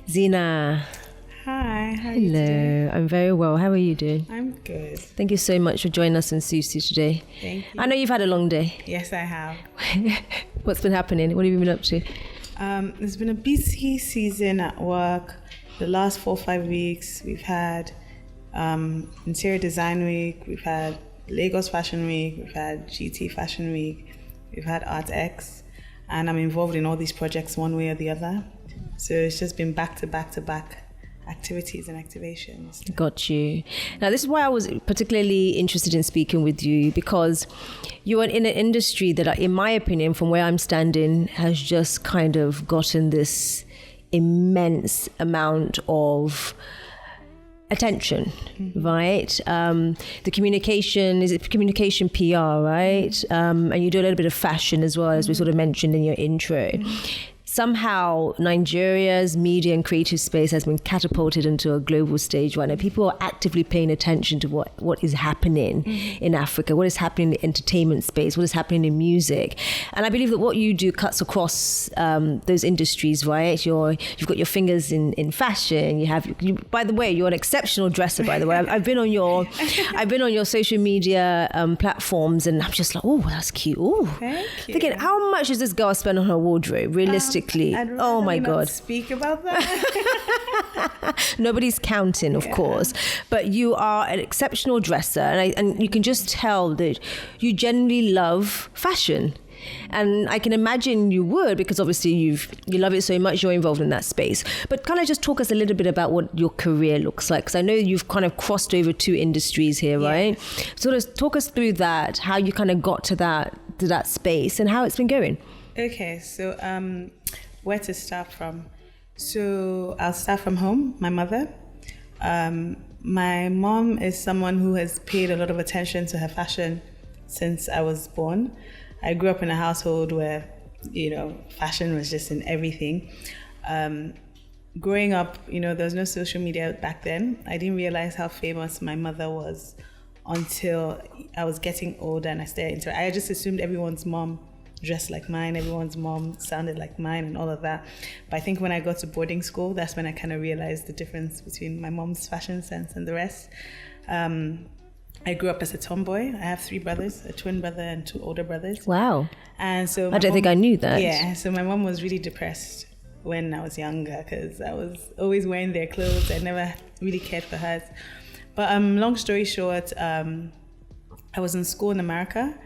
Zina. Hi, how are you doing? Hello, I'm very well. How are you doing? I'm good. Thank you so much for joining us in SUSU today. Thank you. I know you've had a long day. Yes, I have. What's been happening? What have you been up to? It's been a busy season at work. The last 4 or 5 weeks, we've had Interior Design Week, we've had Lagos Fashion Week, we've had GT Fashion Week, we've had Art X, and I'm involved in all these projects one way or the other. So it's just been back to back to back activities and activations. Got you. Now, this is why I was particularly interested in speaking with you, because you are in an industry that, in my opinion, from where I'm standing, has just kind of gotten this immense amount of attention, right? The communication, is it communication PR, right? And you do a little bit of fashion as well, as we sort of mentioned in your intro. Somehow Nigeria's media and creative space has been catapulted into a global stage right now. People are actively paying attention to what is happening in Africa, what is happening in the entertainment space, what is happening in music. And I believe that what you do cuts across those industries, right? You've got your fingers in fashion. By the way, you're an exceptional dresser, by the way. I've been on your social media platforms, and I'm just like, oh, that's cute. Oh, Thank you. Thinking, how much does this girl spend on her wardrobe, realistically? I'd rather Oh my not God. speak about that. Nobody's counting, of course, but you are an exceptional dresser, and you can just tell that you genuinely love fashion. And I can imagine you would, because obviously you love it so much, you're involved in that space. But kind of just talk us a little bit about what your career looks like, because I know you've kind of crossed over 2 industries here, right? Sort of talk us through that, how you kind of got to that space and how it's been going. Okay, so where to start from? So I'll start from home, my mother. My mom is someone who has paid a lot of attention to her fashion since I was born. I grew up in a household where, fashion was just in everything. Growing up, there was no social media back then. I didn't realize how famous my mother was until I was getting older and I just assumed everyone's mom dressed like mine, everyone's mom sounded like mine and all of that. But I think when I got to boarding school, that's when I kind of realized the difference between my mom's fashion sense and the rest. I grew up as a tomboy. I have 3 brothers, a twin brother and 2 older brothers. Wow. And so I don't think I knew that. Yeah, so my mom was really depressed when I was younger because I was always wearing their clothes. I never really cared for hers. But long story short, I was in school in America.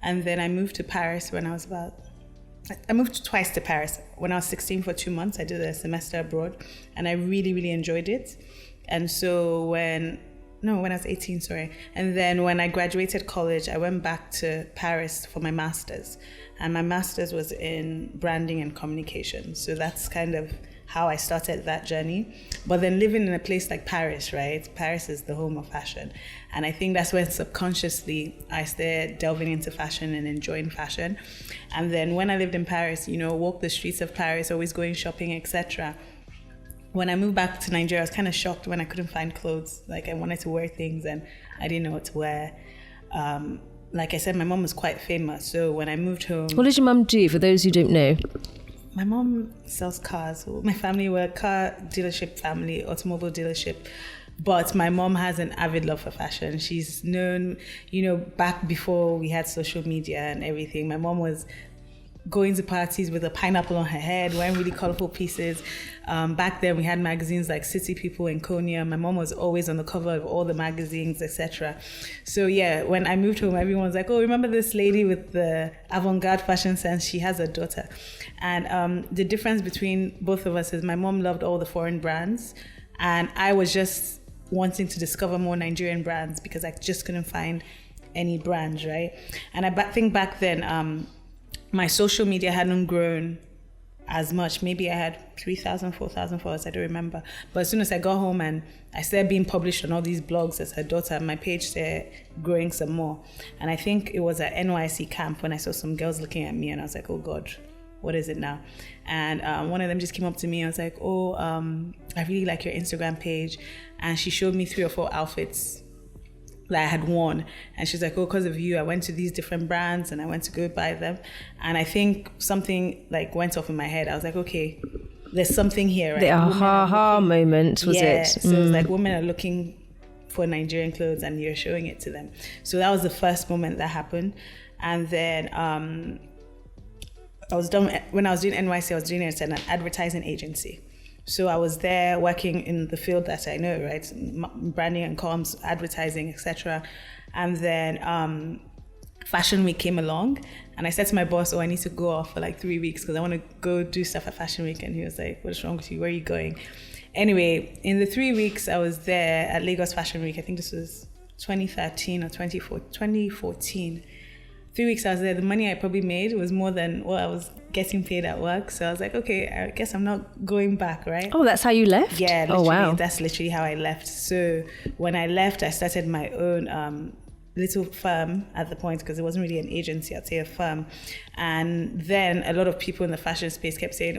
And then I moved to Paris when I moved twice to Paris. When I was 16 for 2 months, I did a semester abroad and I really, really enjoyed it. And so when I was 18, sorry. And then when I graduated college, I went back to Paris for my master's. And my master's was in branding and communication. So that's kind of how I started that journey. But then living in a place like Paris, right? Paris is the home of fashion. And I think that's when subconsciously I started delving into fashion and enjoying fashion. And then when I lived in Paris, walk the streets of Paris, always going shopping, etc. When I moved back to Nigeria, I was kind of shocked when I couldn't find clothes. Like I wanted to wear things and I didn't know what to wear. Like I said, my mom was quite famous. So when I moved home... What did your mum do, for those who don't know? My mom sells cars. My family were a car dealership family, automobile dealership. But my mom has an avid love for fashion. She's known, back before we had social media and everything. My mom was going to parties with a pineapple on her head, wearing really colorful pieces. Back then we had magazines like City People and Konya. My mom was always on the cover of all the magazines, etc. So yeah, when I moved home, everyone's like, oh, remember this lady with the avant-garde fashion sense? She has a daughter. And the difference between both of us is my mom loved all the foreign brands and I was just wanting to discover more Nigerian brands because I just couldn't find any brands, right? And I think back then, my social media hadn't grown as much. Maybe I had 3,000, 4,000 followers, I don't remember. But as soon as I got home and I started being published on all these blogs as her daughter, my page started growing some more. And I think it was at NYC camp when I saw some girls looking at me and I was like, oh God, what is it now? And one of them just came up to me and was like, I really like your Instagram page. And she showed me 3 or 4 outfits that I had worn. And she's like, oh, because of you, I went to these different brands and I went to go buy them. And I think something like went off in my head. I was like, okay, there's something here, right? The aha moment, was it? So it's like women are looking for Nigerian clothes and you're showing it to them. So that was the first moment that happened. And then when I was doing NYC, I was doing it at an advertising agency. So I was there working in the field that I know, right? Branding and comms, advertising, etc. And then Fashion Week came along, and I said to my boss, I need to go off for like 3 weeks because I want to go do stuff at Fashion Week. And he was like, what's wrong with you? Where are you going? Anyway, in the 3 weeks I was there at Lagos Fashion Week, I think this was 2013 or 2014. 3 weeks I was there, the money I probably made was more than what I was getting paid at work. So I was like, okay, I guess I'm not going back, right? Oh, that's how you left? Yeah, literally, oh, wow. That's literally how I left. So when I left, I started my own little firm at the point, because it wasn't really an agency, I'd say a firm. And then a lot of people in the fashion space kept saying,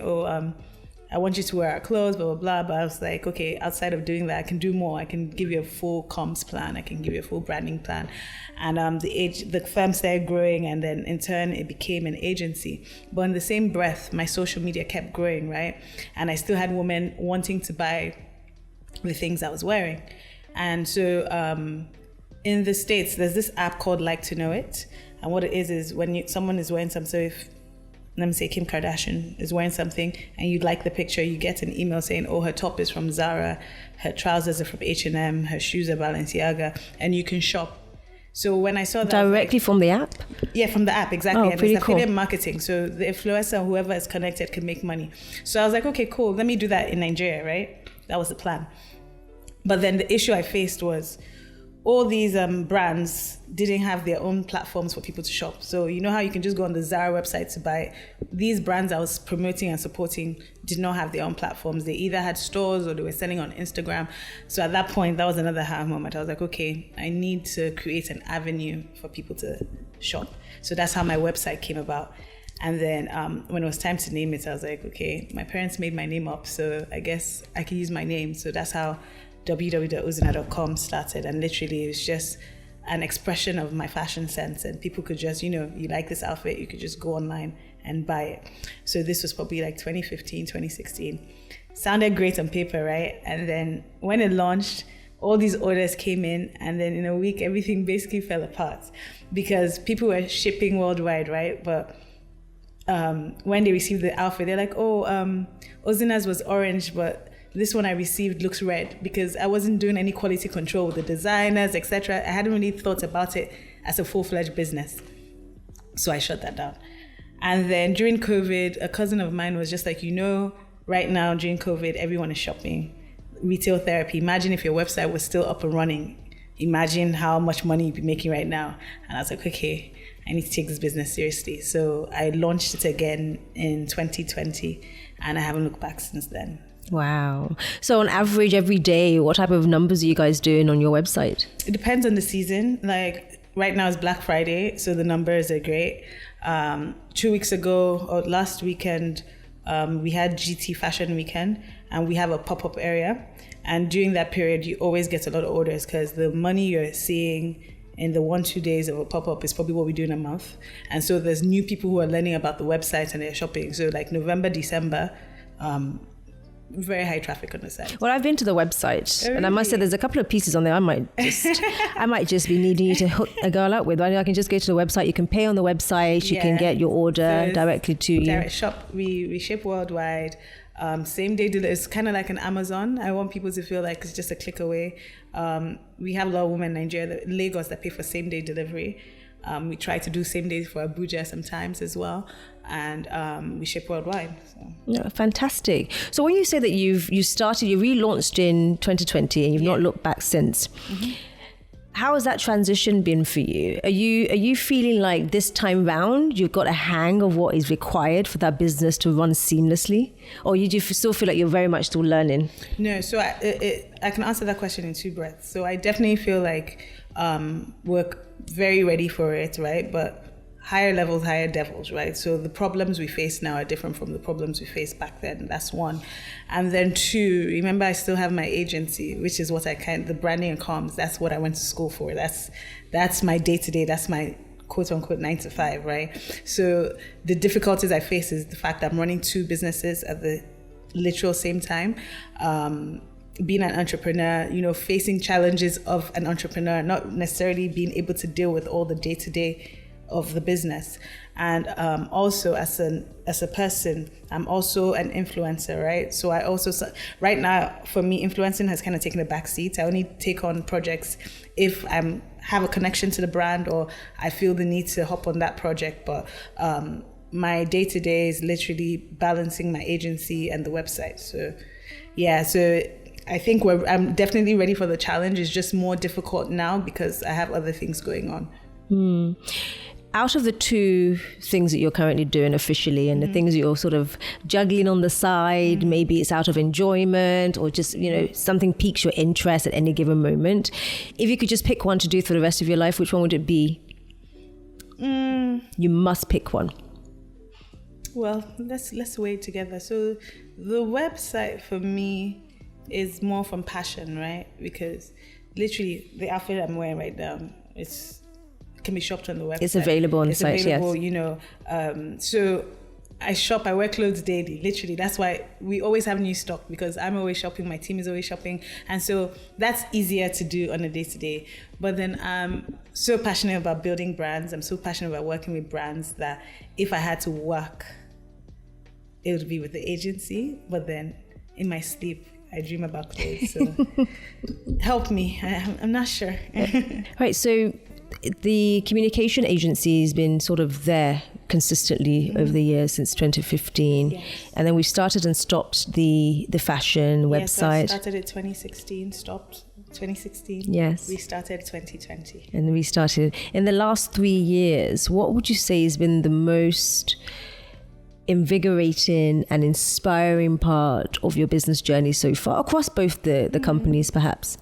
I want you to wear our clothes, blah, blah, blah. But I was like, okay, outside of doing that, I can do more. I can give you a full comms plan. I can give you a full branding plan. And the firm started growing, and then in turn, it became an agency. But in the same breath, my social media kept growing, right? And I still had women wanting to buy the things I was wearing. And so in the States, there's this app called Like to Know It. And what it is when someone is wearing something, so if let me say Kim Kardashian is wearing something and you like the picture, you get an email saying, her top is from Zara, her trousers are from H&M, her shoes are Balenciaga, and you can shop. So when I saw that... Directly from the app? Yeah, from the app, exactly. Oh, and pretty it's cool. affiliate marketing. So the influencer, whoever is connected, can make money. So I was like, okay, cool. Let me do that in Nigeria, right? That was the plan. But then the issue I faced was all these brands didn't have their own platforms for people to shop. So you know how you can just go on the Zara website to buy? These brands I was promoting and supporting did not have their own platforms. They either had stores or they were selling on Instagram. So at that point, that was another aha moment. I was like, okay, I need to create an avenue for people to shop. So that's how my website came about. And then when it was time to name it, I was like, okay, my parents made my name up, so I guess I can use my name. So that's how www.uzina.com started, and literally it was just an expression of my fashion sense, and people could just, you like this outfit, you could just go online and buy it. So this was probably like 2015, 2016. Sounded great on paper, right? And then when it launched, all these orders came in, and then in a week everything basically fell apart because people were shipping worldwide, right? But when they received the outfit, they're like, Uzina's was orange, but this one I received looks red, because I wasn't doing any quality control with the designers, etc. I hadn't really thought about it as a full-fledged business. So I shut that down. And then during COVID, a cousin of mine was just like, right now during COVID, everyone is shopping. Retail therapy. Imagine if your website was still up and running. Imagine how much money you'd be making right now. And I was like, okay, I need to take this business seriously. So I launched it again in 2020, and I haven't looked back since then. Wow. So on average, every day, what type of numbers are you guys doing on your website? It depends on the season. Like right now is Black Friday, so the numbers are great. 2 weeks ago, or last weekend, we had GT Fashion Weekend, and we have a pop-up area. And during that period, you always get a lot of orders because the money you're seeing in the 1-2 days of a pop-up is probably what we do in a month. And so there's new people who are learning about the website and they're shopping. So like November, December, very high traffic on the site. Well, I've been to the website, and I must say there's a couple of pieces on there I might just be needing you to hook a girl up with. I can just go to the website. You can pay on the website. You can get your order directly to you. Direct shop. We ship worldwide. Same day delivery. It's kind of like an Amazon. I want people to feel like it's just a click away. We have a lot of women in Nigeria, Lagos, that pay for same day delivery. We try to do same day for Abuja sometimes as well, and we ship worldwide. So. Yeah, fantastic. So when you say that you relaunched in 2020 and you've not looked back since, how has that transition been for you? Are you feeling like this time round you've got a hang of what is required for that business to run seamlessly, or do you still feel like you're very much still learning? No, so I can answer that question in two breaths. So I definitely feel like we're very ready for it, right? But higher levels, higher devils, right? So the problems we face now are different from the problems we faced back then. That's one. And then two, remember I still have my agency, which is what the branding and comms, that's what I went to school for. That's my day-to-day, that's my quote unquote 9 to 5, right? So the difficulties I face is the fact that I'm running two businesses at the literal same time. Being an entrepreneur, facing challenges of an entrepreneur, not necessarily being able to deal with all the day-to-day of the business. And also as a person, I'm also an influencer, right? So right now, for me, influencing has kind of taken a back seat. I only take on projects if I have a connection to the brand or I feel the need to hop on that project. But my day-to-day is literally balancing my agency and the website. So I think I'm definitely ready for the challenge. It's just more difficult now because I have other things going on. Out of the two things that you're currently doing officially and the things you're sort of juggling on the side, maybe it's out of enjoyment or just, something piques your interest at any given moment. If you could just pick one to do for the rest of your life, which one would it be? You must pick one. Well, let's weigh it together. So the website for me is more from passion, right? Because literally the outfit I'm wearing right now, can be shopped on the website. It's available on the site, available, yes. So I wear clothes daily, literally. That's why we always have new stock because I'm always shopping, my team is always shopping. And so that's easier to do on a day-to-day. But then I'm so passionate about building brands. I'm so passionate about working with brands that if I had to work, it would be with the agency. But then in my sleep, I dream about clothes. So help me. I'm not sure. Right. So the communication agency has been sort of there consistently over the years since 2015. Yes. And then we started and stopped the fashion website. I started in 2016, stopped 2016. Yes. We started 2020. And we started. In the last 3 years, what would you say has been the most invigorating and inspiring part of your business journey so far, across both the companies perhaps?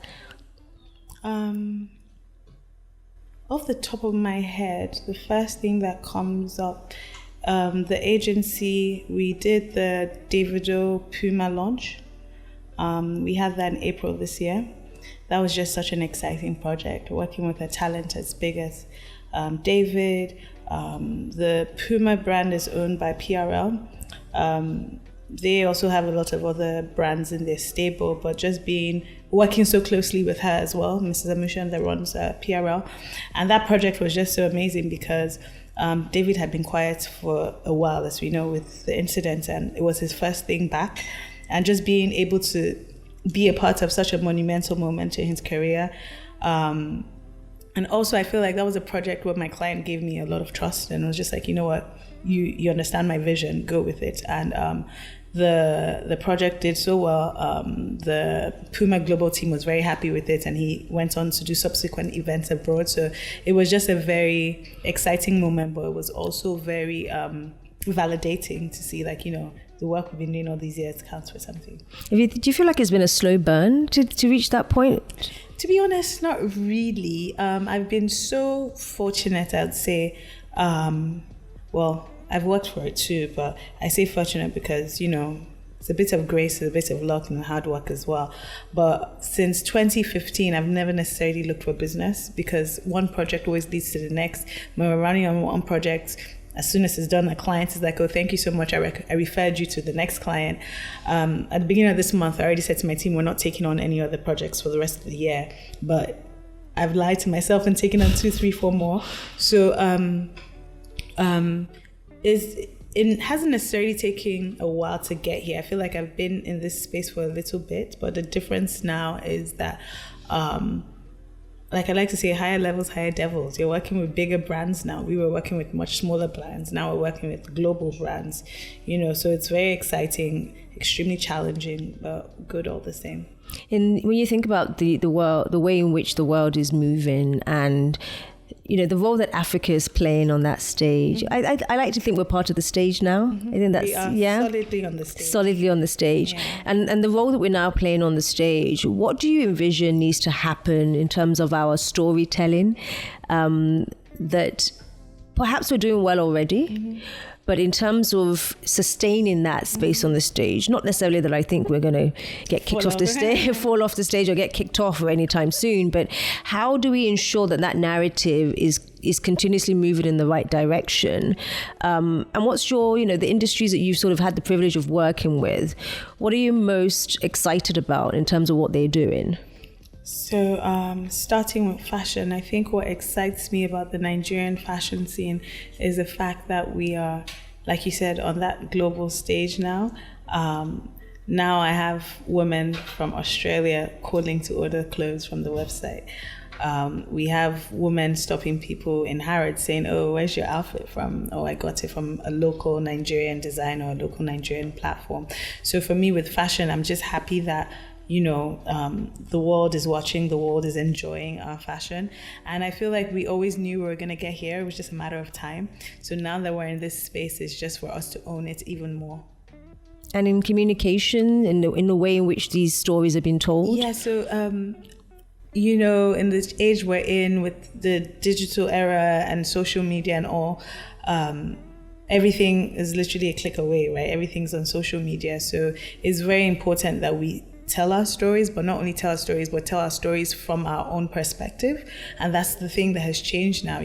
Off the top of my head, the first thing that comes up, the agency, we did the Davido Puma launch. We had that in April this year. That was just such an exciting project, working with a talent as big as David. The Puma brand is owned by PRL. They also have a lot of other brands in their stable, but just working so closely with her as well, Mrs. Amushan, that runs PRL. And that project was just so amazing because David had been quiet for a while, as we know, with the incident, and it was his first thing back. And just being able to be a part of such a monumental moment in his career. And also, I feel like that was a project where my client gave me a lot of trust and was just like, you know what, you understand my vision, go with it. And the project did so well. The Puma global team was very happy with it, and he went on to do subsequent events abroad. So it was just a very exciting moment, but it was also very validating to see, like, the work we've been doing all these years counts for something. Do you feel like it's been a slow burn to reach that point? To be honest, not really. I've been so fortunate, I'd say. I've worked for it too, but I say fortunate because, it's a bit of grace, a bit of luck and hard work as well. But since 2015, I've never necessarily looked for business because one project always leads to the next. When we're running on one project, as soon as it's done, the client is like, oh, thank you so much. I referred you to the next client. At the beginning of this month, I already said to my team, we're not taking on any other projects for the rest of the year. But I've lied to myself and taken on 2, 3, 4 more. So it hasn't necessarily taken a while to get here. I feel like I've been in this space for a little bit, but the difference now is that, like I like to say, higher levels, higher devils. You're working with bigger brands now. We were working with much smaller brands. Now we're working with global brands, so it's very exciting, extremely challenging, but good all the same. And when you think about the world, the way in which the world is moving and the role that Africa is playing on that stage. I like to think we're part of the stage now. I think that's solidly on the stage. Solidly on the stage. Yeah. And the role that we're now playing on the stage, what do you envision needs to happen in terms of our storytelling that perhaps we're doing well already? But in terms of sustaining that space on the stage, not necessarily that I think we're going to get kicked off the stage, fall off the stage or get kicked off anytime soon, but how do we ensure that narrative is continuously moving in the right direction. And what's your, the industries that you've sort of had the privilege of working with, what are you most excited about in terms of what they're doing? So starting with fashion, I think what excites me about the Nigerian fashion scene is the fact that we are, like you said, on that global stage now. Now I have women from Australia calling to order clothes from the website. We have women stopping people in Harrods saying, oh, where's your outfit from? Oh, I got it from a local Nigerian designer or a local Nigerian platform. So for me with fashion, I'm just happy that, the world is watching, the world is enjoying our fashion. And I feel like we always knew we were going to get here. It was just a matter of time. So now that we're in this space, it's just for us to own it even more. And in communication, in the way in which these stories have been told? Yeah, so, in this age we're in with the digital era and social media and all, everything is literally a click away, right? Everything's on social media. So it's very important that we tell our stories, but not only tell our stories, but tell our stories from our own perspective. And that's the thing that has changed now,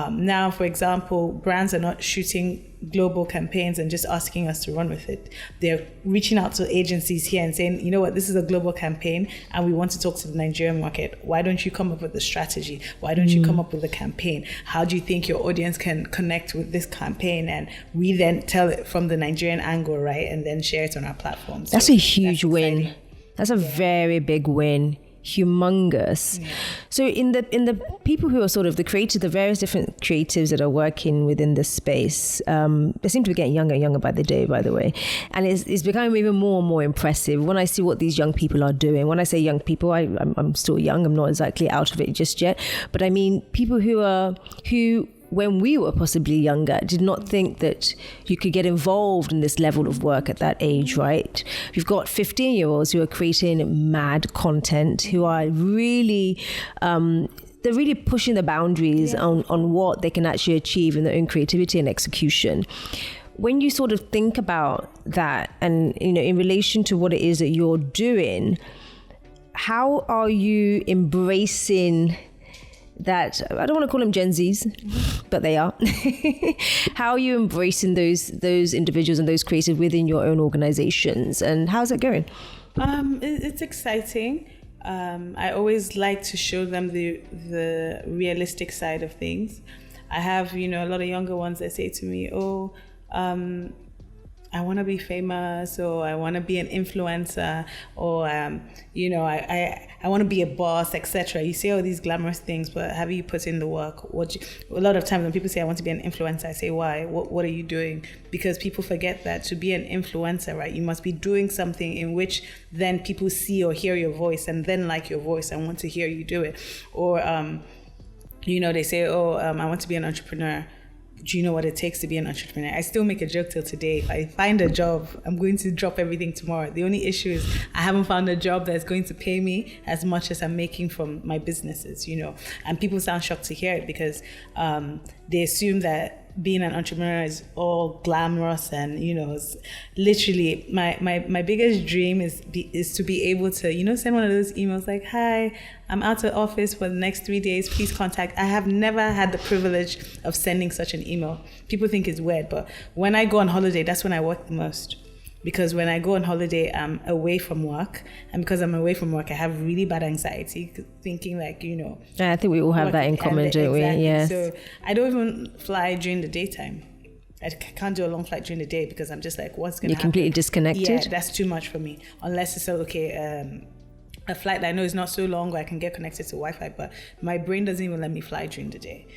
Now, for example, brands are not shooting global campaigns and just asking us to run with it. They're reaching out to agencies here and saying, you know what, this is a global campaign and we want to talk to the Nigerian market. Why don't you come up with a strategy? Why don't you come up with a campaign? How do you think your audience can connect with this campaign? And we then tell it from the Nigerian angle, right? And then share it on our platforms. That's a huge win. That's a very big win. Humongous. Yeah. So in the people who are sort of the various different creatives that are working within this space, they seem to be getting younger and younger by the day, by the way. And it's becoming even more and more impressive when I see what these young people are doing. When I say young people, I'm still young. I'm not exactly out of it just yet. But I mean people who when we were possibly younger, did not think that you could get involved in this level of work at that age, right? You've got 15-year-olds who are creating mad content, who are really, they're really pushing the boundaries on what they can actually achieve in their own creativity and execution. When you sort of think about that and, in relation to what it is that you're doing, how are you embracing that? I don't want to call them Gen Zs, but they are. How are you embracing those individuals and those creatives within your own organizations, and how's it going? It's exciting. I always like to show them the realistic side of things. I have, a lot of younger ones that say to me, I want to be famous, or I want to be an influencer, or I want to be a boss, etc. You say all these glamorous things, but have you put in the work? A lot of times when people say I want to be an influencer, I say why? What are you doing? Because people forget that to be an influencer, right, you must be doing something in which then people see or hear your voice and then like your voice and want to hear you do it. Or they say, I want to be an entrepreneur. Do you know what it takes to be an entrepreneur? I still make a joke till today. If I find a job, I'm going to drop everything tomorrow. The only issue is I haven't found a job that's going to pay me as much as I'm making from my businesses, And people sound shocked to hear it because they assume that being an entrepreneur is all glamorous and, it's literally my biggest dream is to be able to, send one of those emails like, hi, I'm out of office for the next 3 days, please contact. I have never had the privilege of sending such an email. People think it's weird, but when I go on holiday, that's when I work the most. Because when I go on holiday, I'm away from work. And because I'm away from work, I have really bad anxiety, thinking like, I think we all have that in common, don't we? Yeah. So I don't even fly during the daytime. I can't do a long flight during the day because I'm just like, what's going to happen? You're completely disconnected? Yeah, that's too much for me. Unless it's a flight that I know is not so long where I can get connected to Wi-Fi, but my brain doesn't even let me fly during the day.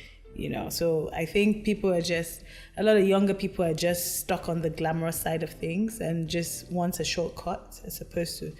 So I think a lot of younger people are just stuck on the glamorous side of things and just want a shortcut as opposed to,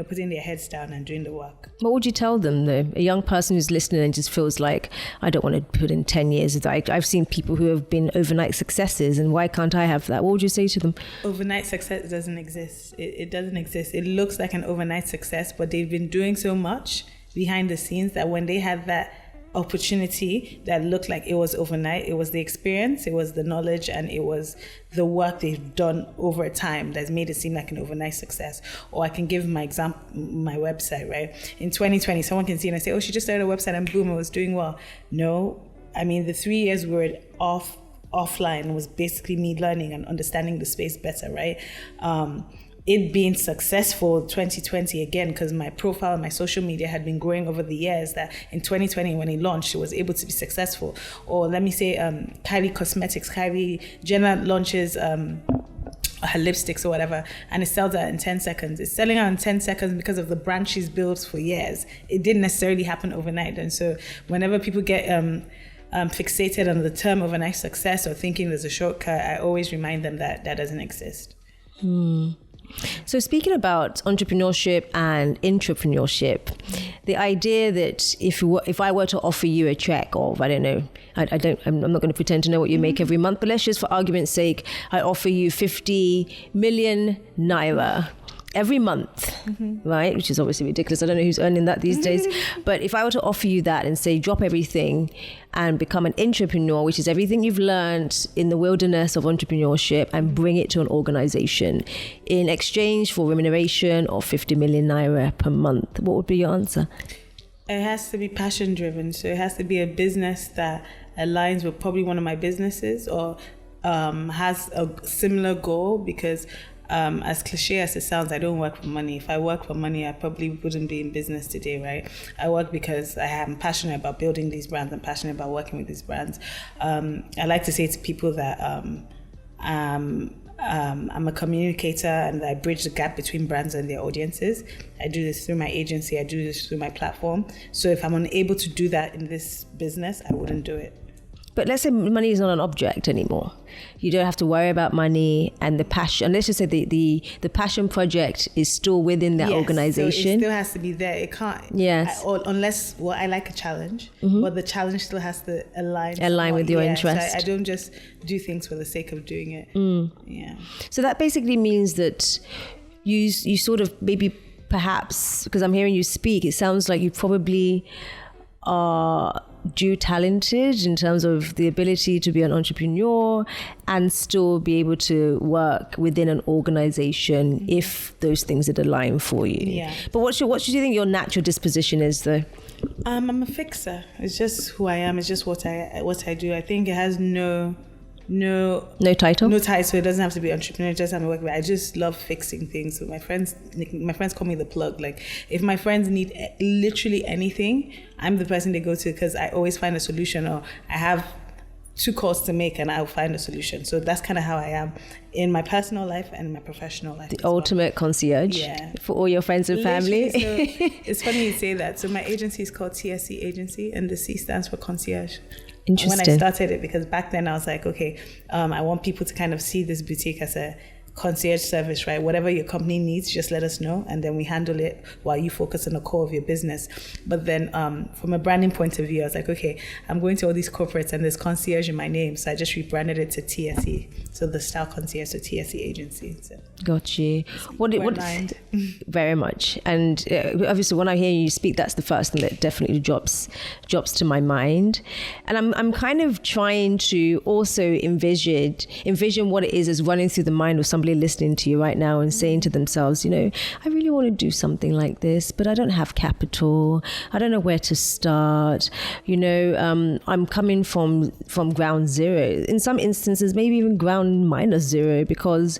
putting their heads down and doing the work. What would you tell them though? A young person who's listening and just feels like, I don't want to put in 10 years. I've seen people who have been overnight successes, and why can't I have that? What would you say to them? Overnight success doesn't exist. It doesn't exist. It looks like an overnight success, but they've been doing so much behind the scenes that when they had that opportunity that looked like it was overnight, it was the experience, it was the knowledge, and it was the work they've done over time that's made it seem like an overnight success. Or I can give my example, my website, right? In 2020, someone can see and I say, she just started a website and boom, it was doing well. No, I mean, the 3 years we were offline was basically me learning and understanding the space better, right? It being successful 2020 again, because my profile and my social media had been growing over the years, that in 2020 when it launched, it was able to be successful. Or let me say Kylie Cosmetics, Kylie Jenner launches her lipsticks or whatever, and it sells out in 10 seconds. It's selling out in 10 seconds because of the brand she's built for years. It didn't necessarily happen overnight. And so whenever people get fixated on the term overnight success or thinking there's a shortcut, I always remind them that that doesn't exist. So speaking about entrepreneurship and intrapreneurship, the idea that if I were to offer you a check of, I don't know, I'm not going to pretend to know what you make every month, but let's just for argument's sake, I offer you 50 million naira every month, right? Which is obviously ridiculous. I don't know who's earning that these days. But if I were to offer you that and say, drop everything and become an entrepreneur, which is everything you've learned in the wilderness of entrepreneurship, and bring it to an organization in exchange for remuneration of 50 million naira per month, what would be your answer? It has to be passion driven. So it has to be a business that aligns with probably one of my businesses or has a similar goal, because as cliche as it sounds, I don't work for money. If I work for money, I probably wouldn't be in business today, right? I work because I am passionate about building these brands. I'm passionate about working with these brands. I like to say to people that I'm a communicator and I bridge the gap between brands and their audiences. I do this through my agency. I do this through my platform. So if I'm unable to do that in this business, I wouldn't do it. But let's say money is not an object anymore. You don't have to worry about money, and the passion. And let's just say the passion project is still within that organization. So it still has to be there. It can't. Yes. Unless, I like a challenge, but the challenge still has to align with your interest. So I don't just do things for the sake of doing it. Yeah. So that basically means that you sort of maybe perhaps, because I'm hearing you speak, it sounds like you probably are talented in terms of the ability to be an entrepreneur and still be able to work within an organization if those things are aligned for you. Yeah. But what do you think your natural disposition is, though? I'm a fixer. It's just who I am. It's just what I do. I think it has no title. No title. It doesn't have to be entrepreneur. It doesn't have to work. I just love fixing things. So my friends call me the plug. Like if my friends need literally anything, I'm the person they go to because I always find a solution, or I have 2 calls to make and I'll find a solution. So that's kind of how I am in my personal life and in my professional life. The ultimate concierge for all your friends and family. So it's funny you say that. So my agency is called TSC Agency, and the C stands for concierge. Interesting. When I started it, because back then I was like, okay, I want people to kind of see this boutique as a concierge service, right? Whatever your company needs, just let us know, and then we handle it while you focus on the core of your business. But then from a branding point of view, I was like, okay, I'm going to all these corporates and there's concierge in my name, so I just rebranded it to TSE, so the style concierge, so TSE Agency. So got you. What very much. And obviously when I hear you speak, that's the first thing that definitely drops to my mind. And I'm kind of trying to also envision what it is as running through the mind of somebody listening to you right now and saying to themselves, I really want to do something like this, but I don't have capital. I don't know where to start. I'm coming from ground zero. In some instances, maybe even ground minus zero, because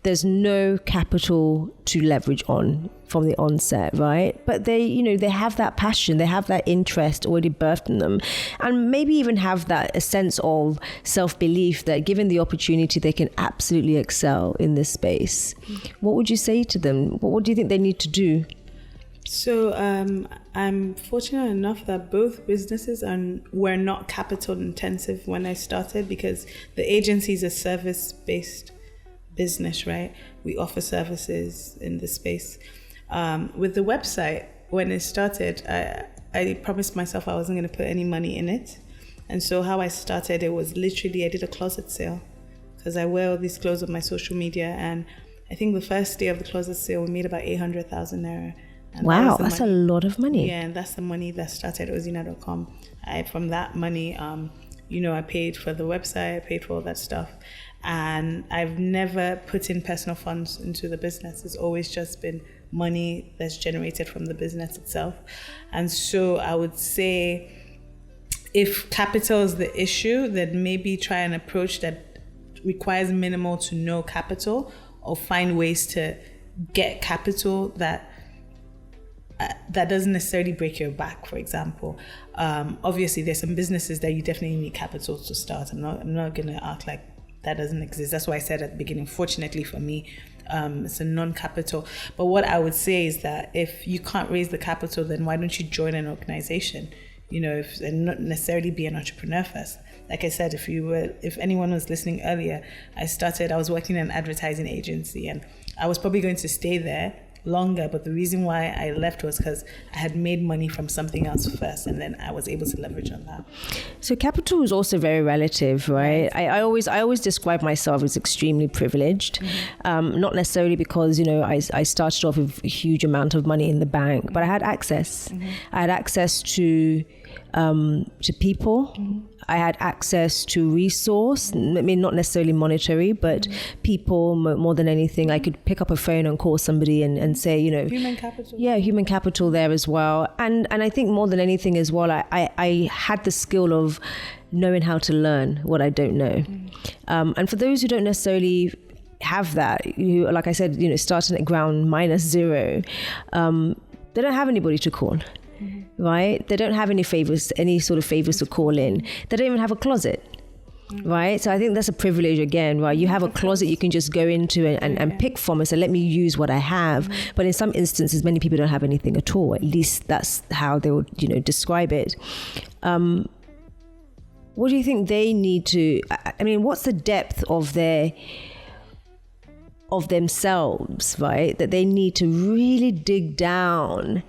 there's no capital to leverage on from the onset, right? But they have that passion, they have that interest already birthed in them, and maybe even have a sense of self-belief that given the opportunity, they can absolutely excel in this space. What would you say to them? What do you think they need to do? So I'm fortunate enough that both businesses were not capital intensive when I started, because the agency is a service-based business, right? We offer services in this space. With the website, when it started, I promised myself I wasn't going to put any money in it. And so how I started, it was literally, I did a closet sale, because I wear all these clothes on my social media. And I think the first day of the closet sale, we made about 800,000 naira. And wow, that's a lot of money. Yeah, and that's the money that started Zina.com. From that money, I paid for the website, I paid for all that stuff. And I've never put in personal funds into the business. It's always just been money that's generated from the business itself. And so I would say if capital is the issue, then maybe try an approach that requires minimal to no capital, or find ways to get capital that doesn't necessarily break your back. For example, obviously there's some businesses that you definitely need capital to start. I'm not gonna act like that doesn't exist. That's why I said at the beginning, fortunately for me, it's a non-capital. But what I would say is that if you can't raise the capital, then why don't you join an organization? And not necessarily be an entrepreneur first. Like I said, if anyone was listening earlier, I was working in an advertising agency, and I was probably going to stay there longer, but the reason why I left was because I had made money from something else first, and then I was able to leverage on that. So capital is also very relative, right? I always describe myself as extremely privileged, not necessarily because I started off with a huge amount of money in the bank, but I had access. I had access to people. I had access to resource. I mean, not necessarily monetary, but people more than anything. I could pick up a phone and call somebody and say, human capital. Yeah, human capital there as well. And I think more than anything as well, I had the skill of knowing how to learn what I don't know. And for those who don't necessarily have that, like I said, starting at ground -0, they don't have anybody to call. Right? They don't have any sort of favors to call in. They don't even have a closet. Right? So I think that's a privilege again, right? You have a closet you can just go into and pick from and say, let me use what I have. But in some instances, many people don't have anything at all. At least that's how they would, describe it. What do you think they need to, what's the depth of themselves, right? That they need to really dig down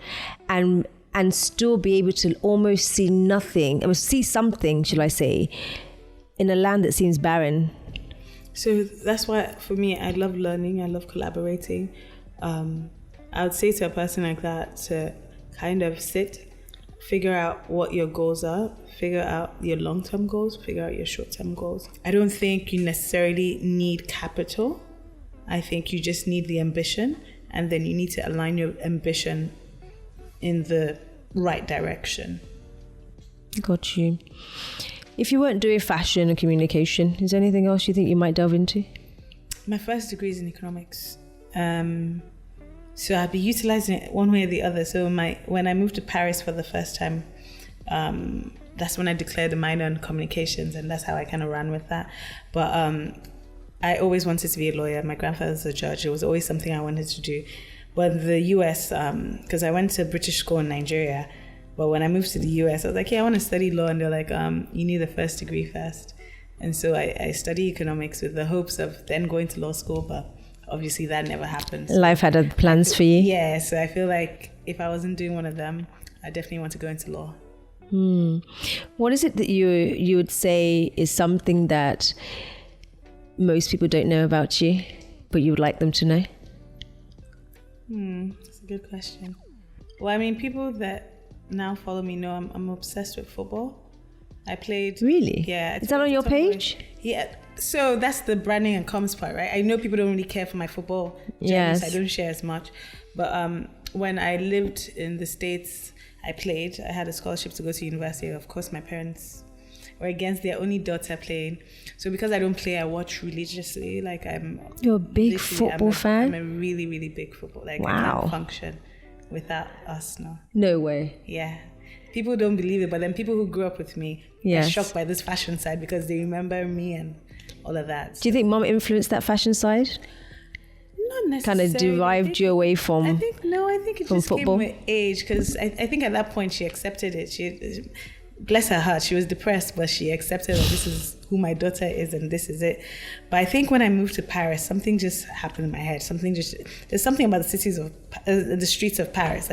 and still be able to almost see nothing, see something, should I say, in a land that seems barren. So that's why, for me, I love learning, I love collaborating. I would say to a person like that to kind of sit, figure out what your goals are, figure out your long-term goals, figure out your short-term goals. I don't think you necessarily need capital. I think you just need the ambition, and then you need to align your ambition in the right direction. Got you. If you weren't doing fashion and communication, is there anything else you think you might delve into? My first degree is in economics. So I'd be utilizing it one way or the other. So when I moved to Paris for the first time, that's when I declared a minor in communications, and that's how I kind of ran with that. But I always wanted to be a lawyer. My grandfather's a judge. It was always something I wanted to do. But the US, because I went to British school in Nigeria, but when I moved to the US, I was like, I want to study law. And they're like, you need a first degree first. And so I studied economics with the hopes of then going to law school, but obviously that never happened. Life had other plans for you? Yeah, so I feel like if I wasn't doing one of them, I definitely want to go into law. What is it that you would say is something that most people don't know about you, but you would like them to know? That's a good question. Well, people that now follow me know I'm obsessed with football. I played... Really? Yeah. Is that on your page? Yeah. So that's the branding and comms part, right? I know people don't really care for my football journeys. Yes. I don't share as much. But when I lived in the States, I played. I had a scholarship to go to university. Of course, my parents were against their only daughter playing. So because I don't play, I watch religiously. You're a big football fan? I'm a really, really big football. Wow. I can't function without Arsenal. No way. Yeah. People don't believe it, but then people who grew up with me are shocked by this fashion side because they remember me and all of that. Do you think mom influenced that fashion side? Not necessarily. Kind of derived you away from I think it just football? came with age, because I think at that point she accepted it. She, bless her heart, she was depressed, but she accepted that this is who my daughter is and this is it. But I think when I moved to Paris, something just happened in my head. There's something about the streets of Paris.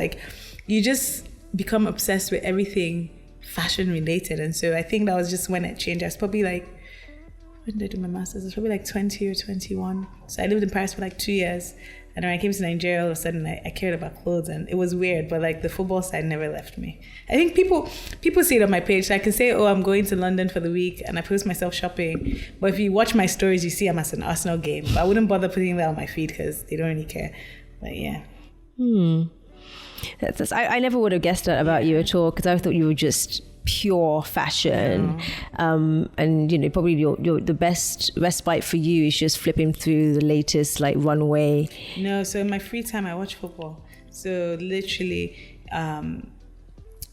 You just become obsessed with everything fashion related. And so I think that was just when it changed. I was probably when did I do my master's? I was probably 20 or 21. So I lived in Paris for 2 years. And when I came to Nigeria, all of a sudden I cared about clothes, and it was weird, but the football side never left me. I think people see it on my page. So I can say, I'm going to London for the week, and I post myself shopping. But if you watch my stories, you see I'm at an Arsenal game. But I wouldn't bother putting that on my feed because they don't really care. But yeah. I never would have guessed that about you at all, because I thought you were just pure fashion. And, you know, probably the best respite for you is just flipping through the latest like runway. No, so in my free time, I watch football. So literally,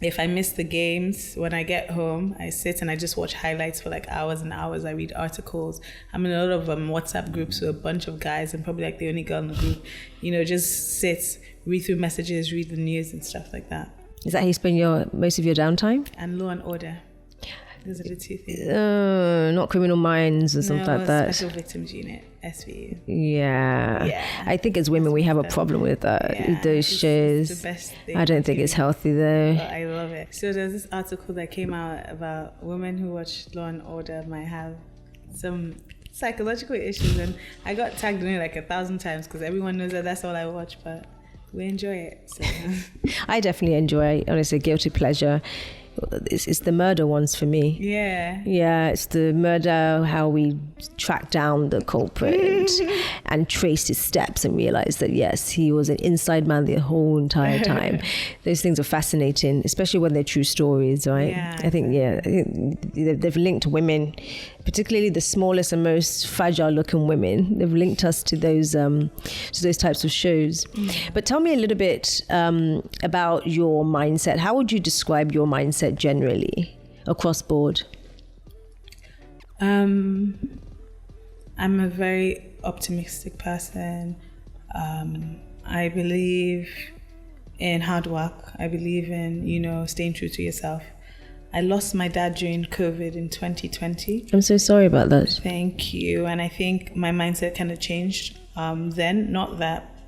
if I miss the games, when I get home, I sit and I just watch highlights for like hours and hours. I read articles. I'm in a lot of WhatsApp groups with a bunch of guys. I'm probably like the only girl in the group. You know, just sit, read through messages, read the news and stuff like that. Is that how you spend most of your downtime? And Law and Order. Those are the two things. Not Criminal Minds or something like that. Special Victims Unit, SVU. Yeah. I think as women we have a problem with that. Yeah, those shows. it's the best thing I don't think it's healthy though. But I love it. So there's this article that came out about women who watch Law and Order might have some psychological issues, and I got tagged in it like 1,000 times because everyone knows that that's all I watch, but we enjoy it. So. I definitely enjoy, honestly, guilty pleasure. It's the murder ones for me. Yeah, it's the murder, how we track down the culprit and trace his steps and realize that yes, he was an inside man the whole entire time. Those things are fascinating, especially when they're true stories, right? I think they've linked women, particularly the smallest and most fragile looking women. They've linked us to those types of shows. But tell me a little bit about your mindset. How would you describe your mindset generally across board? I'm a very optimistic person. I believe in hard work. I believe in, you know, staying true to yourself. I lost my dad during COVID in 2020. I'm so sorry about that. Thank you. And I think my mindset kind of changed then. Not that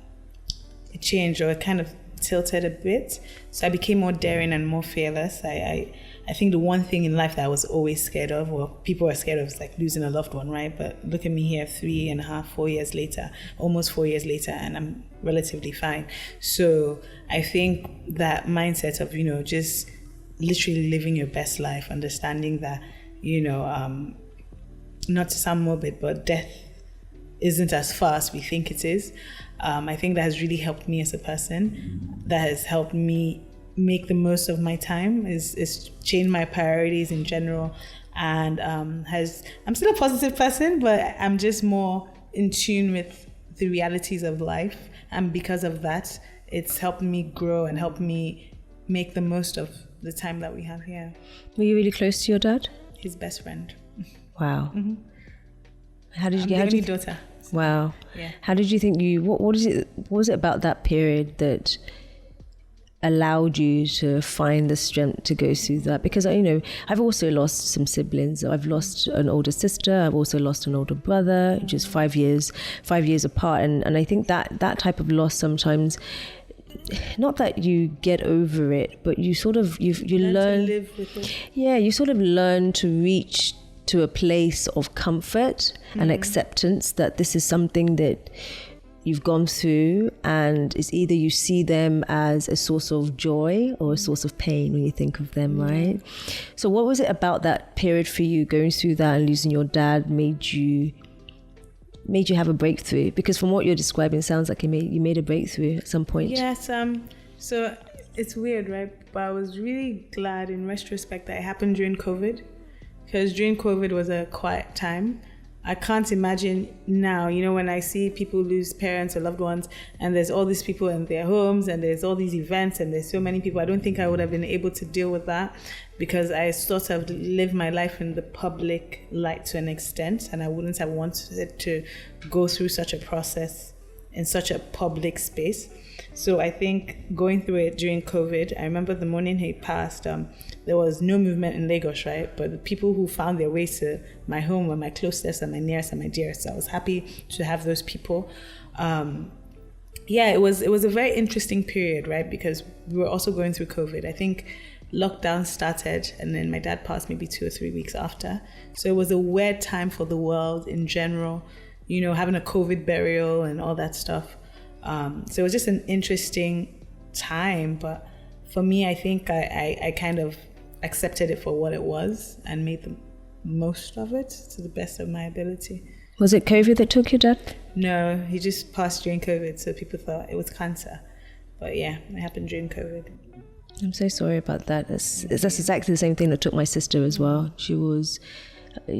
it changed, or it kind of tilted a bit. So I became more daring and more fearless. I think the one thing in life that I was always scared of, or people are scared of, is like losing a loved one, right? But look at me here 3.5, 4 years later, almost 4 years later, and I'm relatively fine. So I think that mindset of, you know, just literally living your best life, understanding that, you know, not to sound morbid, but death isn't as far as we think it is. I think that has really helped me as a person. That has helped me make the most of my time, is change my priorities in general, and I'm still a positive person, but I'm just more in tune with the realities of life, and because of that, it's helped me grow and helped me make the most of the time that we have here. Were you really close to your dad? His best friend. Wow. Mm-hmm. How did you get? I'm the only daughter. So, wow. Yeah. How did you think what was it about that period that allowed you to find the strength to go through that? Because, you know, I've also lost some siblings. I've lost an older sister. I've also lost an older brother, just 5 years apart. And I think that type of loss sometimes, not that you get over it, but you sort of, you learn to live with it. Yeah, you sort of learn to reach to a place of comfort and acceptance that this is something that you've gone through, and it's either you see them as a source of joy or a source of pain when you think of them, right? So what was it about that period for you, going through that and losing your dad, made you have a breakthrough? Because from what you're describing, it sounds like you made a breakthrough at some point. Yes, so it's weird, right? But I was really glad in retrospect that it happened during COVID, because during COVID was a quiet time. I can't imagine now, you know, when I see people lose parents or loved ones, and there's all these people in their homes, and there's all these events, and there's so many people, I don't think I would have been able to deal with that, because I sort of live my life in the public light to an extent, and I wouldn't have wanted to go through such a process in such a public space. So I think going through it during COVID, I remember the morning he passed, there was no movement in Lagos, right? But the people who found their way to my home were my closest and my nearest and my dearest. So I was happy to have those people. It was a very interesting period, right? Because we were also going through COVID. I think lockdown started, and then my dad passed maybe 2 or 3 weeks after. So it was a weird time for the world in general, you know, having a COVID burial and all that stuff. So it was just an interesting time, but for me, I think I kind of accepted it for what it was and made the most of it to the best of my ability. Was it COVID that took your dad? No, he just passed during COVID, so people thought it was cancer. But yeah, it happened during COVID. I'm so sorry about that. That's exactly the same thing that took my sister as well. She was,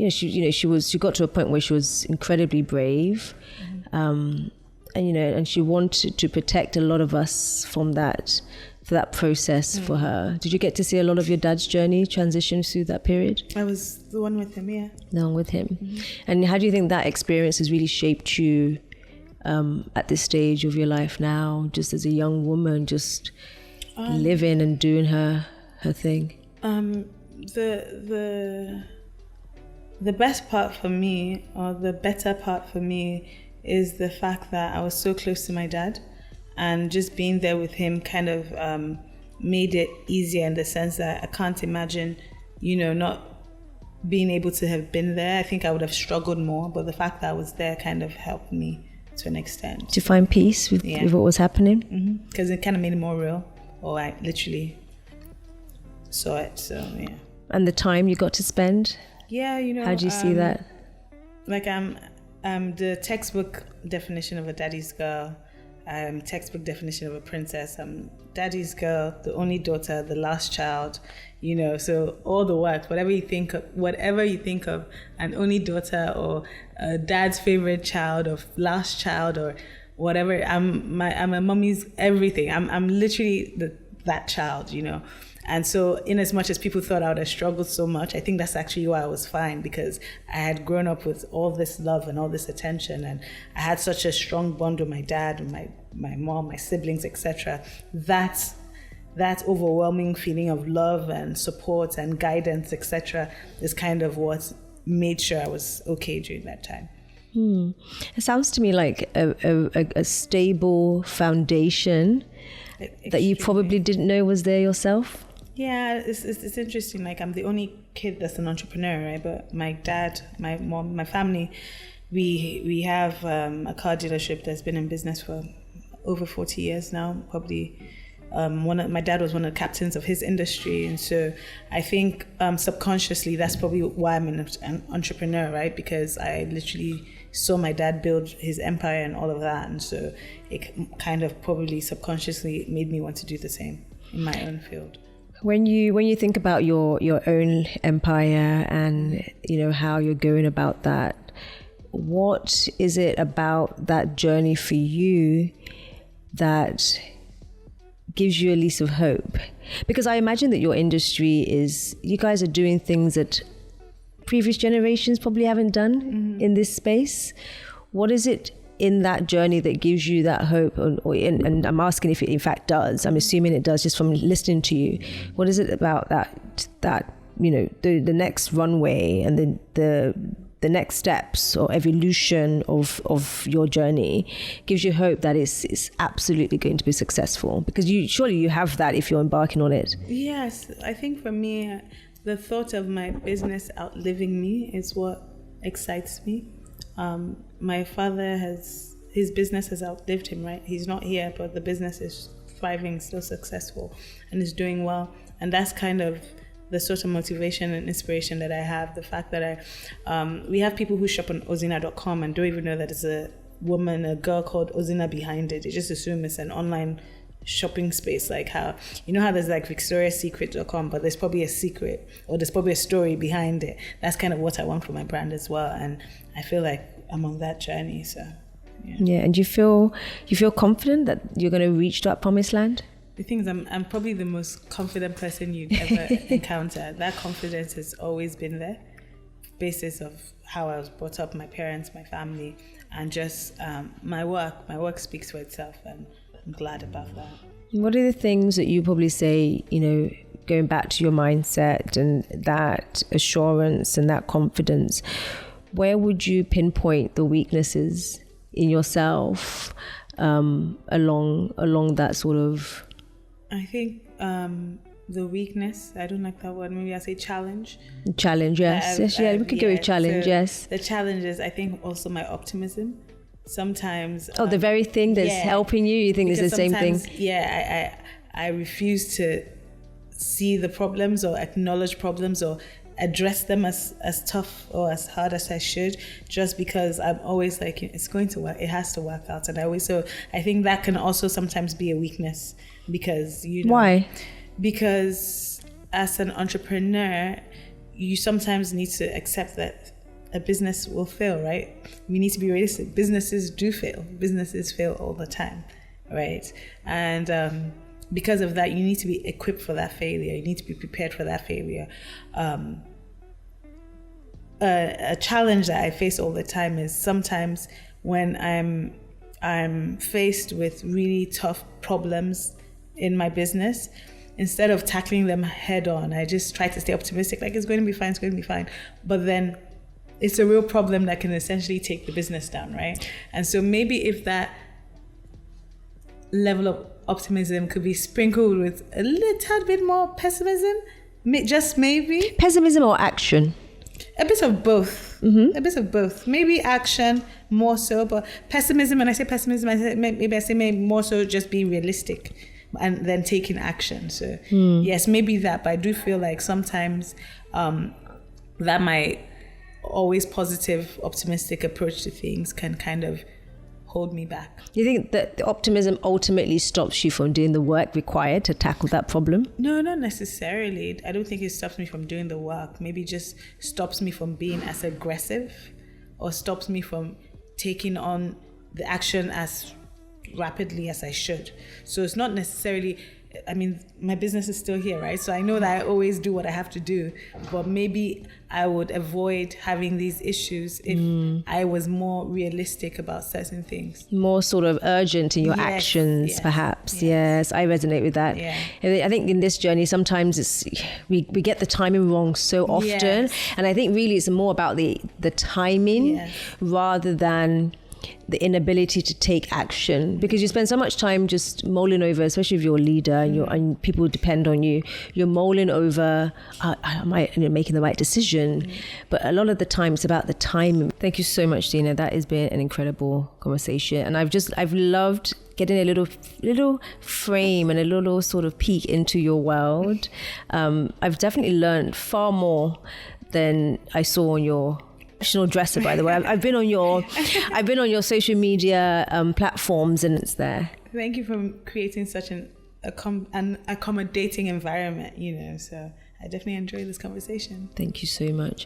she got to a point where she was incredibly brave, and she wanted to protect a lot of us from that, for that process for her. Did you get to see a lot of your dad's journey transition through that period? I was the one with him, yeah. The one with him. And how do you think that experience has really shaped you at this stage of your life now, just as a young woman, just living and doing her thing? The best part for me, or the better part for me, is the fact that I was so close to my dad, and just being there with him kind of made it easier, in the sense that I can't imagine, not being able to have been there. I think I would have struggled more, but the fact that I was there kind of helped me to an extent. To find peace with what was happening? Because it kind of made it more real, or I literally saw it, so yeah. And the time you got to spend? Yeah, how do you see that? Like I'm the textbook definition of a daddy's girl. I'm textbook definition of a princess. I'm daddy's girl, the only daughter, the last child. So all the work, whatever you think of, an only daughter, or a dad's favorite child, or last child, or whatever. I'm a mommy's everything. I'm literally that child, And so, in as much as people thought I would have struggled so much, I think that's actually why I was fine, because I had grown up with all this love and all this attention, and I had such a strong bond with my dad and my mom, my siblings, etc. That overwhelming feeling of love and support and guidance, etc., is kind of what made sure I was okay during that time. It sounds to me like a stable foundation that you probably didn't know was there yourself. Yeah, it's interesting. Like, I'm the only kid that's an entrepreneur, right? But my dad, my mom, my family, we have a car dealership that's been in business for over 40 years now. Probably my dad was one of the captains of his industry, and so I think subconsciously that's probably why I'm an entrepreneur, right? Because I literally saw my dad build his empire and all of that, and so it kind of probably subconsciously made me want to do the same in my own field. When you think about your own empire and how you're going about that, what is it about that journey for you that gives you a lease of hope? Because I imagine that your industry you guys are doing things that previous generations probably haven't done in this space. What is it in that journey that gives you that hope? And I'm asking if it in fact does. I'm assuming it does just from listening to you. What is it about that the next runway and the next steps or evolution of your journey gives you hope that it's absolutely going to be successful? Because surely you have that if you're embarking on it. Yes, I think for me, the thought of my business outliving me is what excites me. My father his business has outlived him, right? He's not here, but the business is thriving, still successful, and is doing well. And that's kind of the sort of motivation and inspiration that I have. The fact that we have people who shop on ozina.com and don't even know that it's a girl called Ozina behind it. They just assume it's an online shopping space, like how there's like victoriassecret.com, but there's probably a secret, or there's probably a story behind it. That's kind of what I want for my brand as well, and I feel like I'm on that journey. So yeah. And you feel confident that you're going to reach that promised land? The thing is, I'm probably the most confident person you'd ever encounter. That confidence has always been there, basis of how I was brought up, my parents, my family, and just my work. My work speaks for itself, and I'm glad about that. What are the things that you probably say, going back to your mindset and that assurance and that confidence, where would you pinpoint the weaknesses in yourself along that sort of... I think the weakness, I don't like that word, maybe I say challenge. Challenge, yes. We could go with challenge, yes. The challenge is, I think, also my optimism. Sometimes... the very thing that's helping you think is the same thing. Yeah, I refuse to see the problems or acknowledge problems or address them as tough or as hard as I should, just because I'm always like, it's going to work, it has to work out. And I think that can also sometimes be a weakness, because Why? because as an entrepreneur, you sometimes need to accept that a business will fail, right? We need to be realistic. Businesses do fail. Businesses fail all the time, right? And because of that, you need to be equipped for that failure. You need to be prepared for that failure. A challenge that I face all the time is sometimes when I'm faced with really tough problems in my business, instead of tackling them head on, I just try to stay optimistic, like it's going to be fine, it's going to be fine. But then it's a real problem that can essentially take the business down, right? And so maybe if that level of optimism could be sprinkled with a little bit more pessimism, just maybe. Pessimism or action? A bit of both. Mm-hmm. A bit of both. Maybe action more so, but pessimism, when I say pessimism, maybe I say more so just being realistic and then taking action. So yes, maybe that, but I do feel like sometimes that my always positive, optimistic approach to things can kind of hold me back. You think that the optimism ultimately stops you from doing the work required to tackle that problem? No, not necessarily. I don't think it stops me from doing the work. Maybe just stops me from being as aggressive, or stops me from taking on the action as rapidly as I should. So it's not necessarily, I mean, my business is still here, right? So I know that I always do what I have to do, but maybe I would avoid having these issues if I was more realistic about certain things. More sort of urgent in your actions, perhaps. Yes, I resonate with that. Yeah. I think in this journey, sometimes we get the timing wrong so often. And I think really it's more about the timing rather than the inability to take action, because you spend so much time just mulling over, especially if you're a leader and people depend on you. You're mulling over, am I making the right decision? But a lot of the time it's about the timing. Thank you so much, Zina. That has been an incredible conversation, and I've loved getting a little frame and a little sort of peek into your world. I've definitely learned far more than I saw on your professional dresser, by the way. I've been on your social media platforms, and it's there. Thank you for creating such an accommodating environment, so I definitely enjoyed this conversation. Thank you so much.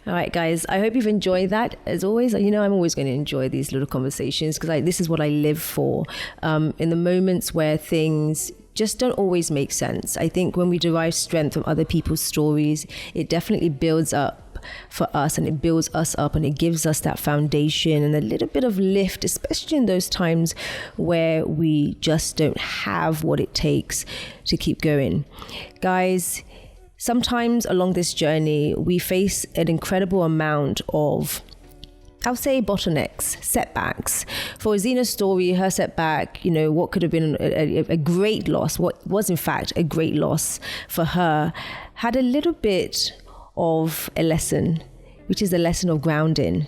All right, guys, I hope you've enjoyed that. As always, I'm always going to enjoy these little conversations because this is what I live for. In the moments where things just don't always make sense, I think when we derive strength from other people's stories, it definitely builds up for us, and it builds us up, and it gives us that foundation and a little bit of lift, especially in those times where we just don't have what it takes to keep going. Guys, sometimes along this journey, we face an incredible amount of, I'll say, bottlenecks, setbacks. For Zina's story, her setback, what could have been a great loss, what was in fact a great loss for her, had a little bit of a lesson, which is the lesson of grounding.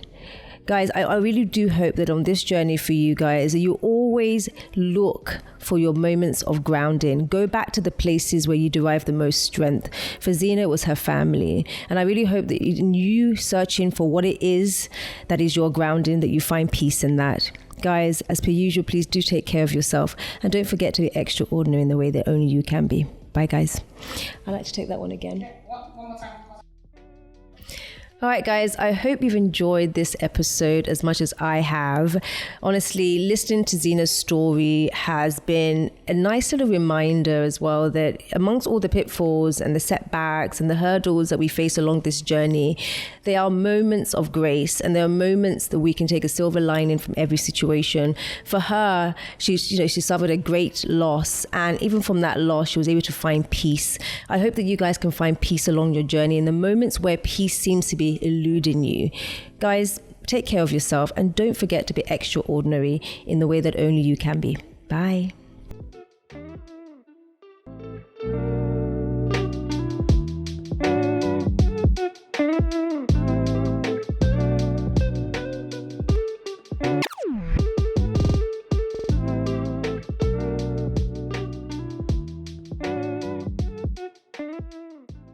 Guys, I really do hope that on this journey for you guys, you always look for your moments of grounding. Go back to the places where you derive the most strength. For Zina, it was her family. And I really hope that in you searching for what it is that is your grounding, that you find peace in that. Guys, as per usual, please do take care of yourself. And don't forget to be extraordinary in the way that only you can be. Bye, guys. I'd like to take that one again. Okay, one more time. All right, guys, I hope you've enjoyed this episode as much as I have. Honestly, listening to Zina's story has been a nice little reminder as well that amongst all the pitfalls and the setbacks and the hurdles that we face along this journey, there are moments of grace, and there are moments that we can take a silver lining from every situation. For her, she suffered a great loss, and even from that loss, she was able to find peace. I hope that you guys can find peace along your journey in the moments where peace seems to be eluding you. Guys, take care of yourself, and don't forget to be extraordinary in the way that only you can be. Bye.